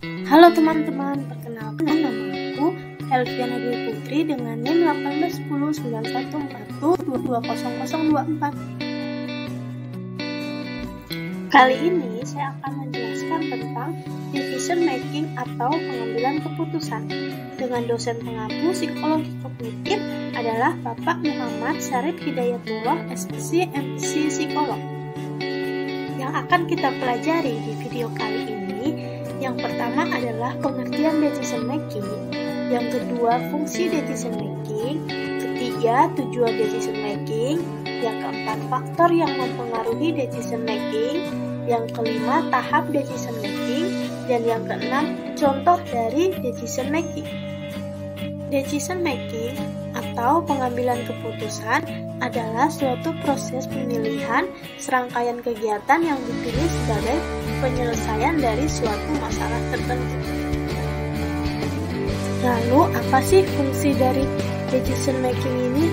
Halo teman-teman, perkenalkan namaku Elviana Dwi Putri dengan NIM 181091420024. Kali ini saya akan menjelaskan tentang decision making atau pengambilan keputusan dengan dosen pengampu psikologi kognitif adalah Bapak Muhammad Syarif Hidayatullah, SPC, MPC Psikolog. Yang akan kita pelajari di video kali ini, yang pertama adalah pengertian decision making, yang kedua fungsi decision making, ketiga tujuan decision making, yang keempat faktor yang mempengaruhi decision making, yang kelima tahap decision making, dan yang keenam contoh dari decision making. Decision making atau pengambilan keputusan adalah suatu proses pemilihan serangkaian kegiatan yang dipilih sebagai penyelesaian dari suatu masalah tertentu. Lalu, apa sih fungsi dari decision making ini?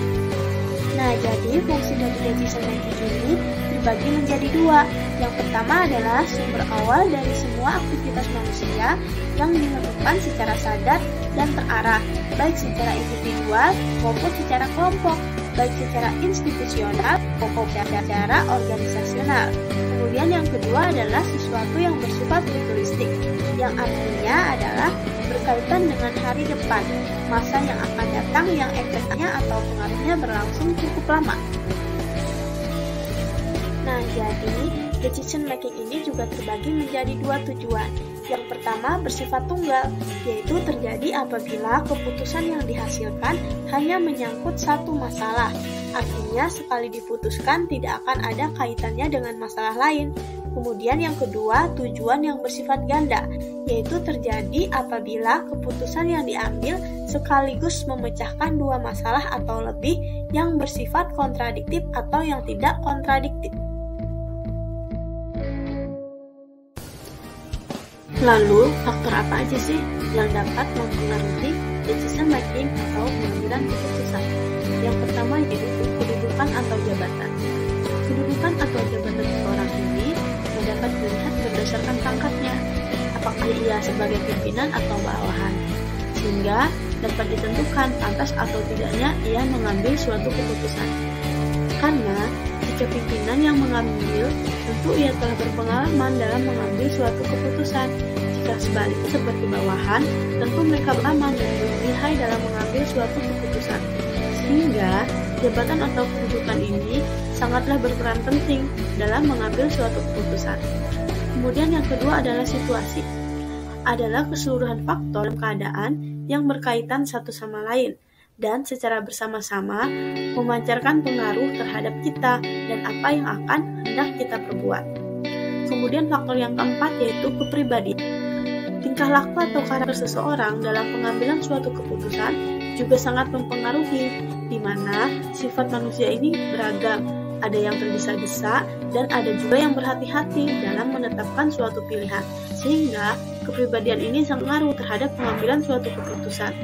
Nah, jadi fungsi dari decision making ini dibagi menjadi dua. Yang pertama adalah sumber awal dari semua aktivitas manusia yang dilakukan secara sadar dan terarah, baik secara individual maupun secara kelompok, baik secara institusional maupun secara organisasional. Kemudian yang kedua adalah sesuatu yang bersifat futuristik, yang artinya adalah berkaitan dengan hari depan, masa yang akan datang yang efeknya atau pengaruhnya berlangsung cukup lama. Nah, jadi decision making ini juga terbagi menjadi dua tujuan. Yang pertama bersifat tunggal, yaitu terjadi apabila keputusan yang dihasilkan hanya menyangkut satu masalah. Artinya sekali diputuskan tidak akan ada kaitannya dengan masalah lain. Kemudian yang kedua, tujuan yang bersifat ganda, yaitu terjadi apabila keputusan yang diambil sekaligus memecahkan dua masalah atau lebih yang bersifat kontradiktif atau yang tidak kontradiktif. Lalu, faktor apa aja sih yang dapat mempengaruhi decision making atau pengambilan keputusan? Yang pertama yaitu kedudukan atau jabatan. Kedudukan atau jabatan seseorang ini dapat dilihat berdasarkan pangkatnya, apakah ia sebagai pimpinan atau bawahan, sehingga dapat ditentukan pantas atau tidaknya ia mengambil suatu keputusan. Karena jika pimpinan yang mengambil, tentu ia telah berpengalaman dalam mengambil suatu keputusan. Jika sebaliknya seperti bawahan, tentu mereka berpengalaman dan berlihai dalam mengambil suatu keputusan. Sehingga jabatan atau kedudukan ini sangatlah berperan penting dalam mengambil suatu keputusan. Kemudian yang kedua adalah situasi. Adalah keseluruhan faktor dan keadaan yang berkaitan satu sama lain dan secara bersama-sama memancarkan pengaruh terhadap kita dan apa yang akan hendak kita perbuat. Kemudian faktor yang keempat yaitu kepribadian. Tingkah laku atau karakter seseorang dalam pengambilan suatu keputusan juga sangat mempengaruhi, di mana sifat manusia ini beragam. Ada yang tergesa-gesa dan ada juga yang berhati-hati dalam menetapkan suatu pilihan, sehingga kepribadian ini sangat mengaruh terhadap pengambilan suatu keputusan.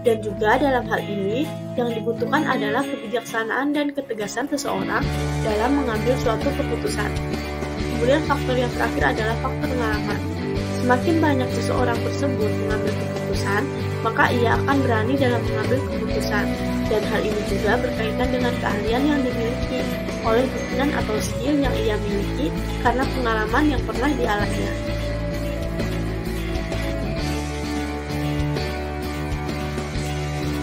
Dan juga dalam hal ini, yang dibutuhkan adalah kebijaksanaan dan ketegasan seseorang dalam mengambil suatu keputusan. Kemudian faktor yang terakhir adalah faktor pengalaman. Semakin banyak seseorang tersebut mengambil keputusan, maka ia akan berani dalam mengambil keputusan. Dan hal ini juga berkaitan dengan keahlian yang dimiliki oleh pimpinan atau skill yang ia miliki karena pengalaman yang pernah dialaminya.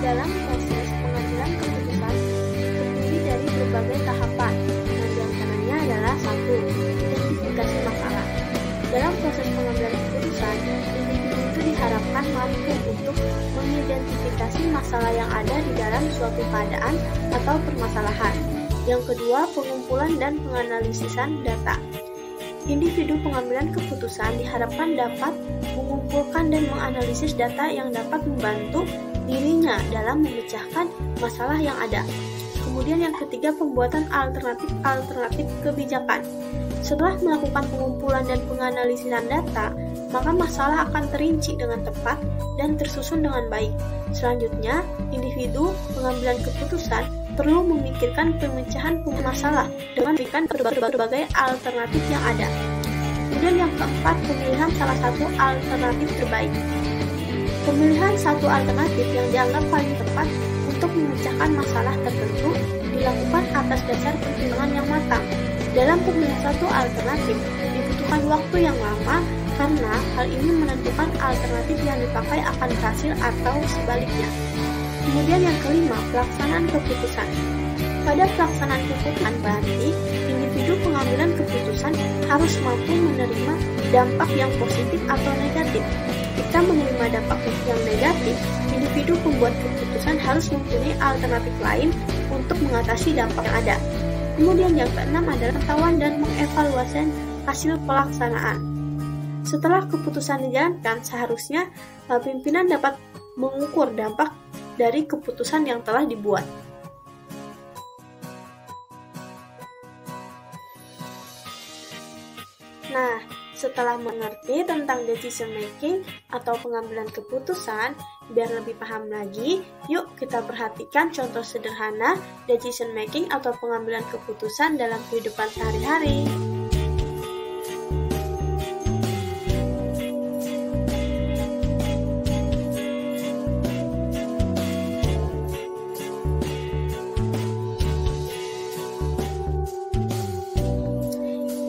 Dalam proses pengambilan keputusan terdiri dari berbagai tahapan, dan diantaranya adalah 1. Identifikasi masalah. Dalam proses pengambilan keputusan, individu itu diharapkan mampu untuk mengidentifikasi masalah yang ada di dalam suatu keadaan atau permasalahan. Yang kedua, pengumpulan dan penganalisisan data. Individu pengambilan keputusan diharapkan dapat mengumpulkan dan menganalisis data yang dapat membantu dirinya dalam memecahkan masalah yang ada. Kemudian yang ketiga, pembuatan alternatif kebijakan. Setelah melakukan pengumpulan dan penganalisisan data, maka masalah akan terinci dengan tepat dan tersusun dengan baik. Selanjutnya, individu pengambilan keputusan perlu memikirkan pemecahan masalah dengan memberikan berbagai alternatif yang ada. Kemudian yang keempat, pemilihan salah satu alternatif terbaik. Pemilihan satu alternatif yang dianggap paling tepat untuk memecahkan masalah tertentu dilakukan atas dasar pertimbangan yang matang. Dalam pemilihan satu alternatif, dibutuhkan waktu yang lama karena hal ini menentukan alternatif yang dipakai akan berhasil atau sebaliknya. Kemudian yang kelima, pelaksanaan keputusan. Pada pelaksanaan keputusan berarti individu pengambilan keputusan harus mampu menerima dampak yang positif atau negatif. Jika menerima dampak yang negatif, individu pembuat keputusan harus mempunyai alternatif lain untuk mengatasi dampak yang ada. Kemudian yang keenam adalah pengetahuan dan mengevaluasi hasil pelaksanaan. Setelah keputusan dijalankan, seharusnya pimpinan dapat mengukur dampak dari keputusan yang telah dibuat. Nah, setelah mengerti tentang decision making atau pengambilan keputusan, biar lebih paham lagi, yuk kita perhatikan contoh sederhana decision making atau pengambilan keputusan dalam kehidupan sehari-hari.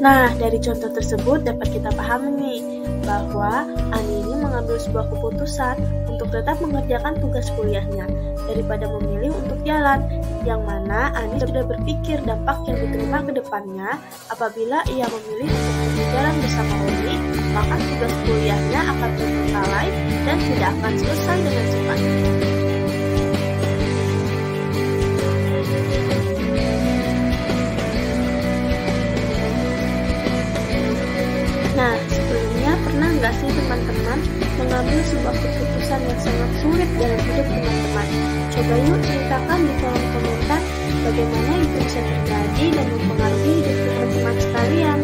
Nah, dari contoh tersebut dapat kita pahami nih, bahwa Ani ini mengambil sebuah keputusan untuk tetap mengerjakan tugas kuliahnya daripada memilih untuk jalan, yang mana Ani sudah berpikir dampak yang diterima ke depannya apabila ia memilih untuk berjalan bersama Roni, maka tugas kuliahnya akan terbengkalai dan tidak akan selesai dengan cepat. Nah, sebelumnya pernah nggak sih teman-teman mengambil sebuah keputusan yang sangat sulit dalam hidup teman-teman? Coba yuk ceritakan di kolom komentar bagaimana itu bisa terjadi dan mempengaruhi hidup teman-teman sekalian.